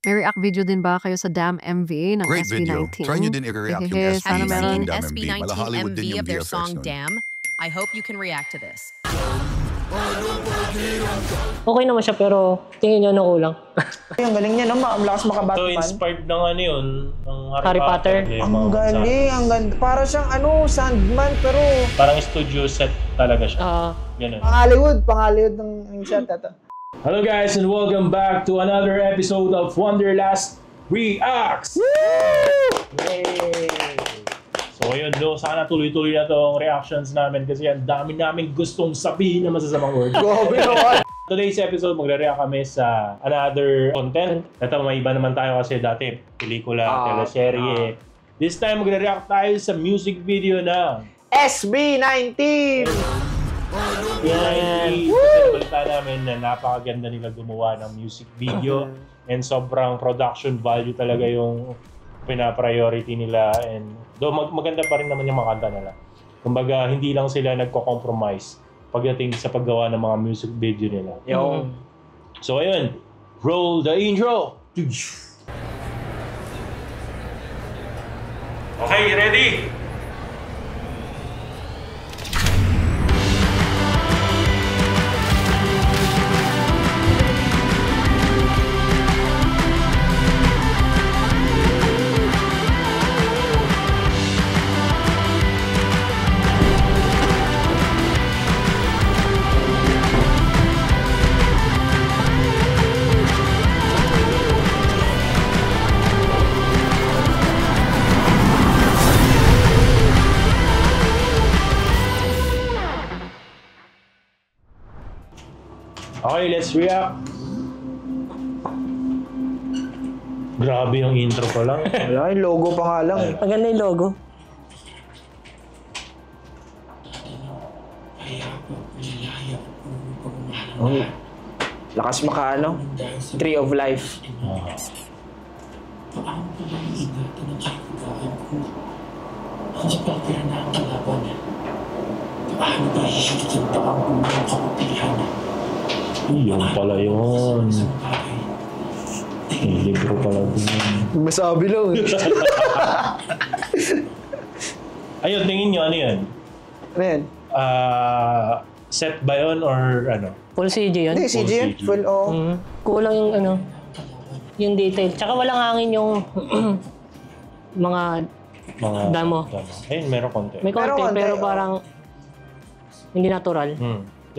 May react video din ba kayo sa Damn MV ng Great video. SB19? Try nyo din i-react yung Hehe, sana SB19 meron. Damn MV. SB19 Mala Hollywood din MV yung of their VFX song nun. Damn. I hope you can react to this. Okay naman siya pero tingin niyo ano kulang. Ang galing niya, no? Ang lakas So, maka-Batman. inspired ng ano yun, ng Harry Potter. Ang galing, ang ganda. Para siyang Sandman, pero Parang studio set talaga siya. Ganun. pang-Hollywood ng set ito. Hello guys and welcome back to another episode of Wonderlust Reacts! Yay! So ayun, sana tuloy-tuloy na tong reactions namin kasi ang dami namin gustong sabihin na masasamang word. Today's episode, magre-react kami sa another content. Ito, may iba naman tayo kasi dati pelikula, teleserye. This time, magre-react tayo sa music video na SB19! Kasi nabalita namin na napakaganda nila gumawa ng music video and sobrang production value talaga yung pina-priority nila and though maganda pa rin naman yung mga kanta nila. Kumbaga, hindi lang sila nagko-compromise pagdating sa paggawa ng mga music video nila. So ayun, roll the intro! Okay, ready? Okay, let's react. Grabe yung intro pa lang. Wala, yung logo pa nga lang. Maganda yung logo. Lakas Tree of Life. Yung pala yun. Yung libro pala din. Masabi lang. Ayun, tingin nyo, ano yun? Ano yan? Set ba yun or ano? Full CG yun. Hindi, CG yan. Full, Kulang yung yung detail. Tsaka walang hangin yung mga damo. Ayun, meron konti. May konti, pero parang hindi natural.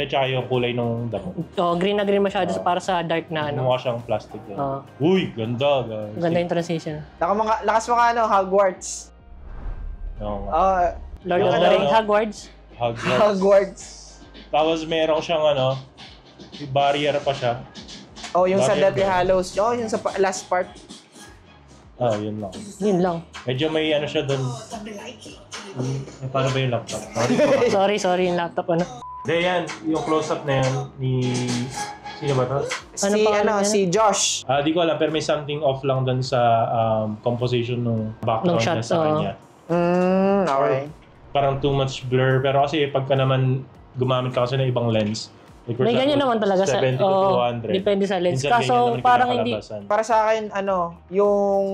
At saka yung kulay ng damo. Green na green masyado para sa dark na Mukha siyang plastic yan. Oo. Uy, ganda guys. Ganda yung transition. Lakas Hogwarts. Oo nga. Lord of the Rings, Hogwarts. Hogwarts. Tapos meron siyang may barrier pa siya. Yung sa Barrier Deathly ba? Hallows. Yung sa last part. Yun lang. Yun lang. Medyo may siya doon. Paano ba yung laptop? Sorry yung laptop Hindi yan, yung close-up na yan ni... Sino ba ito? Si Josh. Di ko alam, pero may something off lang doon sa composition ng background shot, niya sa kanya. Okay. Parang too much blur, pero kasi pagka naman gumamit ka kasi ng ibang lens, like for May ganyan example, naman talaga 70 to 200. Depende sa lens. Minsan ganyan Kaso naman yung parang hindi pinapalabasan. Para sa akin, yung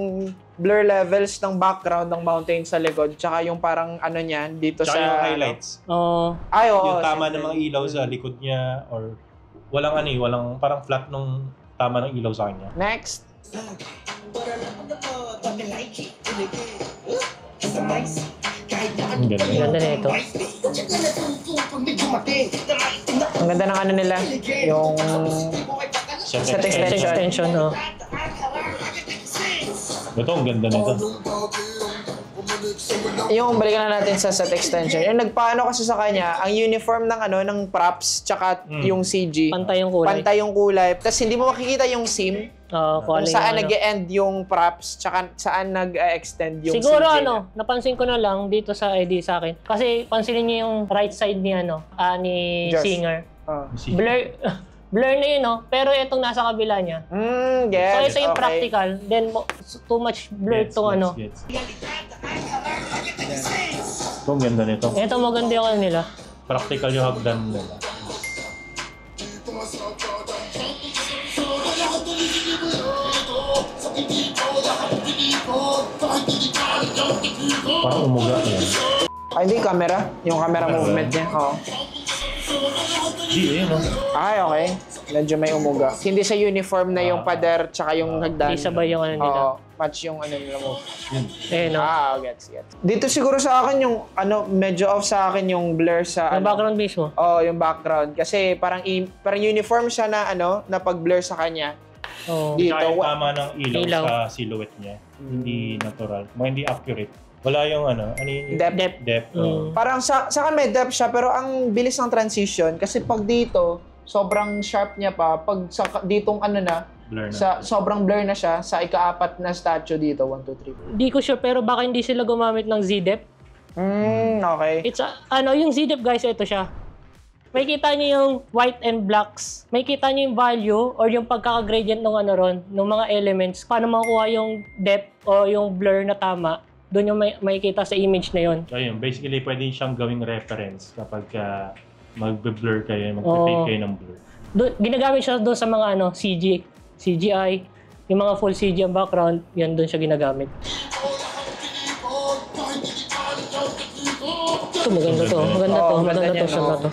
blur levels ng background ng mountain sa likod, tsaka yung parang niyan dito Tsaka sa... yung highlights. Oo. Yung tama ng mga ilaw sa likod niya, or walang walang parang flat nung tama ng ilaw sa kanya. Next. Ang ganda. Ganda na ito. Ang ganda ng nila. Yung... Set Extension. Ito, ang ganda nito. Yung balikan na natin sa set extension. Yung nagpaano kasi sa kanya, ang uniform ng props tsaka yung CG. Pantay yung kulay. Pantay yung kulay. Tapos hindi mo makikita yung seam. Kung saan nag-e-end yung props tsaka saan nag-extend yung siguro CG. napansin ko na lang dito sa ID sa akin. Kasi pansinin niyo yung right side ni ni Josh. singer. Blur na yun, pero itong nasa kabila niya. Yes. So ito yung okay. practical. Then too much blur itong Gets. Ito, ang ganda nito. Ito maganda yung nila. Practical yung hagdan nila. Parang umuga yan. Ay, hindi, camera. Yung camera movement niya. Oo. Di, no? Ay, okay. Medyo may umuga. Hindi sa uniform na yung pader tsaka yung hagdan. Hindi sabay yung ano nila. Oo. Match yung ano nila mo. Eh, no? Gets. Dito siguro sa akin yung medyo off sa akin yung blur sa Yung background mismo. yung background kasi parang uniform siya na na pag-blur sa kanya. Oo. Dito. Tsaka yung tama ng ilaw, Ilaw. sa silhouette niya. Hindi natural. Hindi accurate. Wala yung ano yung Depth. depth. Parang sa akin may depth siya pero ang bilis ng transition kasi pag dito sobrang sharp niya pa pag ditong Blur na. sobrang blur na siya sa ika-4 na statue dito 1 2 3. Hindi ko sure pero baka hindi sila gumamit ng Z-Dep. Okay. It's yung Z-Dep guys, ito siya. May kita niyo yung white and blacks. May kita niyo yung value or yung pagkaka-gradient ng ng mga elements. Paano makukuha yung depth o yung blur na tama. Doon yung may kita sa image na yon. So yun, basically pwede siyang gawing reference kapag magbe-blur kayo, magpe-fade kayo ng blur. Ginagamit siya doon sa mga CGI, yung mga full CG ang background, yan doon siya ginagamit. Ito, maganda to. Maganda to.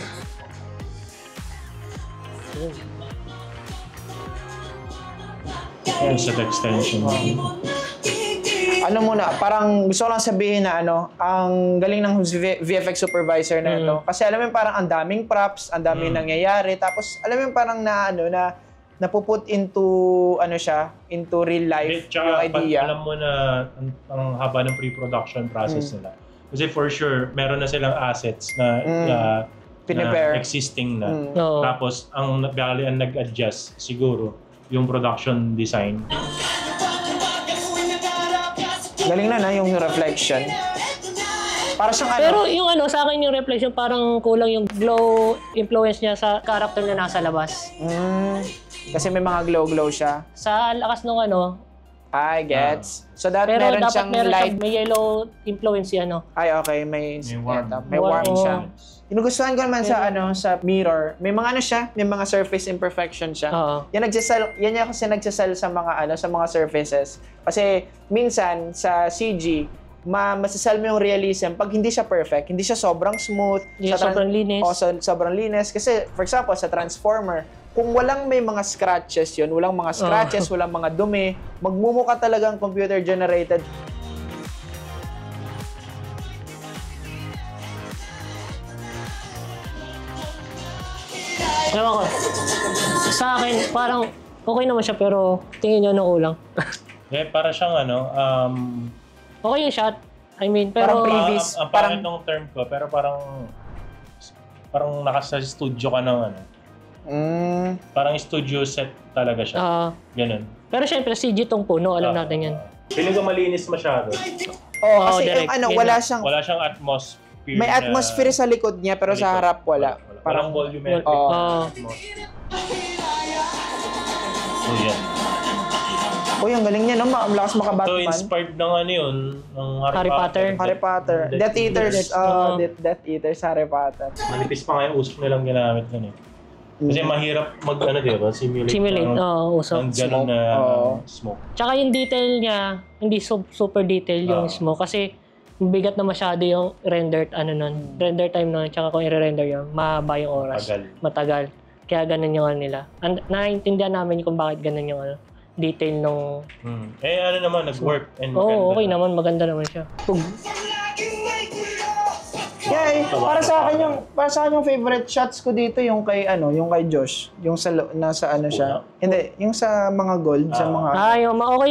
Yung set extension. Parang gusto ko lang sabihin na ang galing ng VFX supervisor na ito. Kasi alam mo yung parang ang daming props, ang daming nangyayari. Tapos alam mo yung parang napuput into into real life yung idea. Alam mo na ang haba ng pre-production process nila. Kasi for sure, meron na silang assets na Pinipare. existing na. Oo. Tapos ang nag-adjust siguro yung production design. Galing na yung reflection. Para siyang Pero yung sa akin yung reflection, parang kulang yung glow influence niya sa character na nasa labas. Kasi may mga glow siya. Sa lakas ng I gets. So pero meron dapat siyang meron light. may yellow influence yan, Ay, okay. May warm. may warm Oo. siya. Ginugustuhan ko naman sa sa mirror. May mga siya, may mga surface imperfection siya. Oo. Yan yan kasi nagsasell sa mga sa mga surfaces. Kasi minsan sa CG, masasell mo yung realism pag hindi siya perfect, hindi siya sobrang smooth, Hindi sobrang linis. sobrang linis kasi for example sa Transformer, kung walang may mga scratches yun, walang mga scratches, walang mga dumi, magmumukha talagang computer generated. Ewan ko. Sa akin, parang okay naman siya pero tingin niyo ano kulang. Para siyang Okay yung shot. I mean, pero Parang previous, ang pangit ng term ko, pero parang nasa studio ka ng parang studio set talaga siya. Ganun. pero syempre CG tong puno, alam natin yan. Feeling ko malinis masyado. Kasi direct. wala siyang Wala siyang atmosphere. may atmosphere sa likod niya pero sa harap wala. Parang volumetric. So yan. Ang galing niya, no? Ang lakas So maka-Batman. inspired ng yun, ng Harry Potter. Harry Potter. Death Eaters. Death Eaters, Harry Potter. Manipis pa nga yung usok nilang ginamit nun eh. Kasi mahirap diba? Simulate. Usok. Ang gano'n na smoke. Tsaka yung detail niya, hindi super detail yung smoke kasi bigat na masyado yung render render time nun, tsaka kung i-render yun, mahaba yung oras. Matagal. Kaya ganun yung nila. Naiintindihan namin kung bakit ganun yung detail nung... naman, nag-work. Okay naman, maganda naman siya. Para sa akin yung favorite shots ko dito yung kay Josh, yung sa nasa siya. Hindi, yung sa mga gold, sa mga okay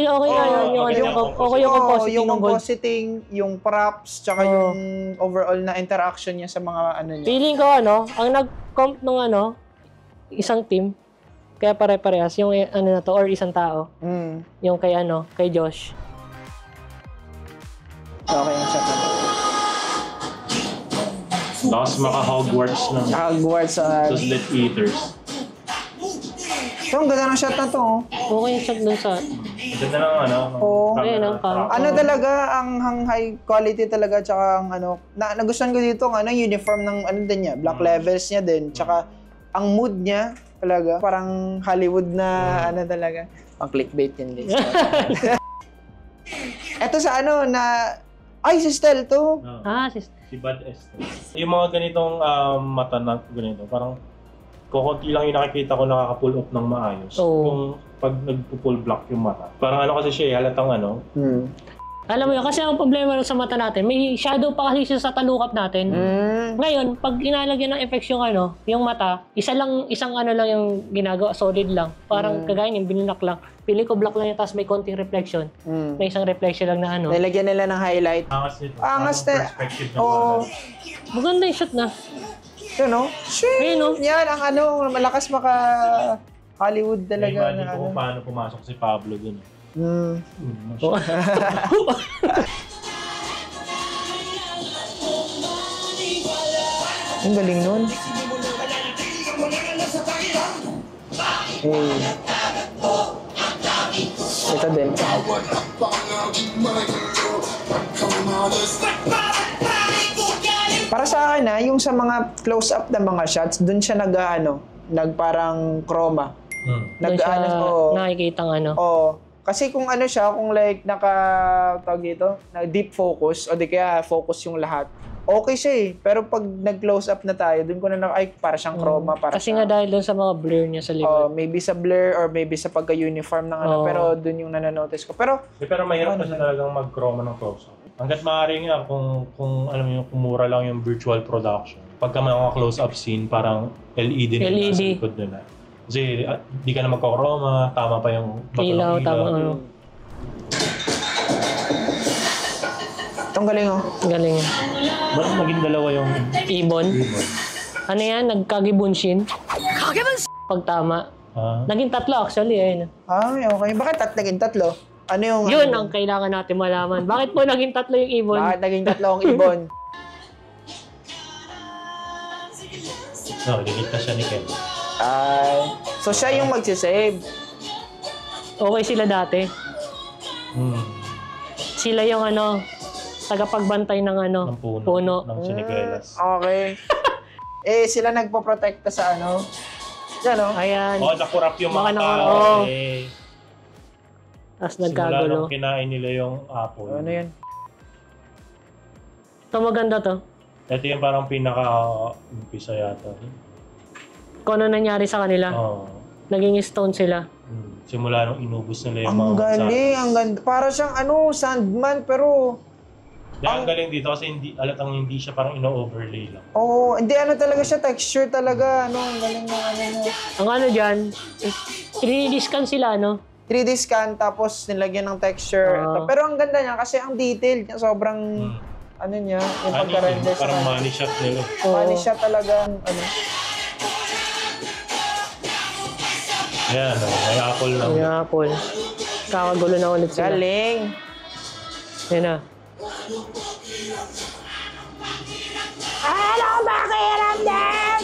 yung compositing yung ng gold. compositing, yung props, tsaka yung overall na interaction niya sa mga niya. Feeling ko ang nag-comp nung isang team, kaya pare-parehas yung na to or isang tao. Yung kay Josh. Okay yung shot na. Lakas maka-Hogwarts ng Hogwarts those Death Eaters. Ang ganda ng shot na to. Okay yung shot dun sa... Ganda ng talaga, ang high quality talaga, tsaka ang nagustuhan ko dito, ang uniform ng din niya, black levels niya din, tsaka ang mood niya talaga, parang Hollywood na ano talaga. Pang clickbait yan, guys. Eto sa ano na, ay, si Stel to. Si Bad Esther. Yung mga ganitong mata na ganito, parang kukunti lang yung nakikita ko nakaka-pull off ng maayos. Kung pag nagpo-pull block yung mata. Parang ano kasi siya, halatang ano. Alam mo yun, kasi ang problema sa mata natin, may shadow pa kasi siya sa talukap natin. Ngayon, pag inalagyan ng effects yung ano, yung mata, isang ano lang yung ginagawa, solid lang. Parang kagaya yung bininak lang. Pili ko black lang yun, tapos may konting reflection. May isang reflection lang na ano. Nilagyan nila ng highlight. Angas nito. Angas na. Perspective na Maganda yung shot na. Yun, no? Ayun, no? Yan, ang ano, malakas maka Hollywood talaga. Imagine na ko ano. paano pumasok si Pablo dun. Ang galing nun. Ito din. Para sa akin yung sa mga close-up na mga shots, dun siya nagparang chroma. Doon siya nakikita ng ano. Kasi kung ano siya, kung like tawag dito, na deep focus, o di kaya focus yung lahat, okay siya eh. Pero pag nag-close up na tayo, dun ko na para siyang chroma. Kasi nga dahil doon sa mga blur niya sa likod. Maybe sa blur or maybe sa pagka-uniform ng ano. Pero dun yung nananotice ko. Pero mahirap na siya talagang mag-chroma ng close-up. Hanggat maaari nga kung alam mo kung mura lang yung virtual production. Pagka may mga close-up scene, parang LED na yung nasa likod nila. Kasi di ka na magkakroma, tama pa yung ilaw, tama ano. Itong galing Galing. Ba't naging dalawa yung Ibon. Ano yan? Nagkagibunshin. Pag tama. Naging tatlo actually. Ayun. Okay. Bakit naging tatlo? Ano yung... Yun ang kailangan natin malaman. Bakit po naging tatlo yung ibon? Bakit naging tatlo ang ibon? Ligit na siya ni Ken. So siya yung magsisave. Okay sila dati. Sila yung tagapagbantay ng ng puno. Ng siniguelas. Okay. Sila nagpoprotekta sa ano. Yan Ayan. Nakurap yung mga tao. Tapos simula nagkagulo. nung kinain nila yung apple. Ano yan? Ito maganda to. Ito yung parang pinaka-umpisa yata. Kung ano nangyari sa kanila. Naging stone sila. Simula nung inubos nila yung Ang mga galing, ang ganda. Para siyang Sandman, pero... Ang galing dito kasi hindi siya parang ino-overlay lang. Hindi talaga siya, texture talaga. Ang galing ng niya. Ang dyan, 3D scan sila, 3D scan, tapos nilagyan ng texture. Pero ang ganda niya kasi ang detail niya, sobrang... niya, yung pagka-render sa... Parang money shot nila. Money shot talaga, Yan, may apple lang. May apple. Kakagulo na ulit sila. Galing! Yan na. Ano pakiramdam?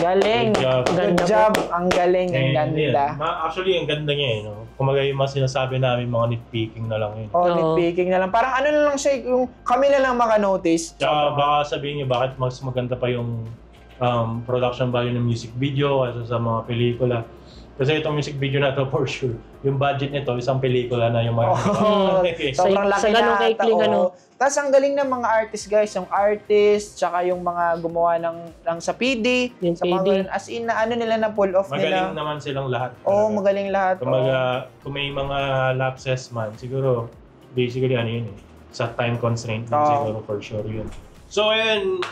Galing! Good job! Ang galing, ang ganda. Actually, ang ganda niya Kumaga yung mga sinasabi namin, mga nitpicking na lang yun. Nitpicking na lang. Parang ano na lang siya, yung kami na lang maka-notice. Tsaka baka sabihin niyo, bakit mas maganda pa yung production value ng music video kaysa sa mga pelikula. Kasi itong music video na to for sure, yung budget nito, isang pelikula na yung mga... Sobrang laki na. Kaikling, Tapos ang galing ng mga artist guys, yung artist, tsaka yung mga gumawa ng sa PD. Yung sa PD. mga, as in na nila na pull off nila. Magaling naman silang lahat. Magaling lahat. Kung may mga lapses man, siguro, basically yun sa time constraint din siguro for sure yun. So ayun,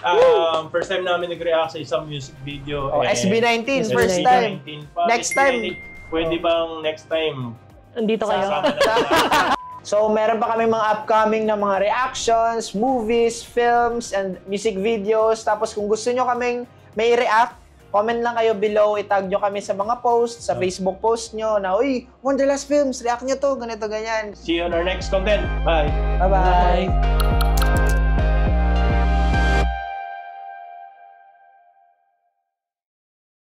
first time namin nag-react sa isang music video. SB19, first time. Next time. Pwede bang next time? Andito kayo. So meron pa kami mga upcoming na mga reactions, movies, films, and music videos. Tapos kung gusto nyo kaming may react, comment lang kayo below, itag nyo kami sa mga posts, sa Facebook post nyo na, uy, Wanderlust Films, react nyo to, ganito, ganyan. See you on our next content. Bye! Bye-bye!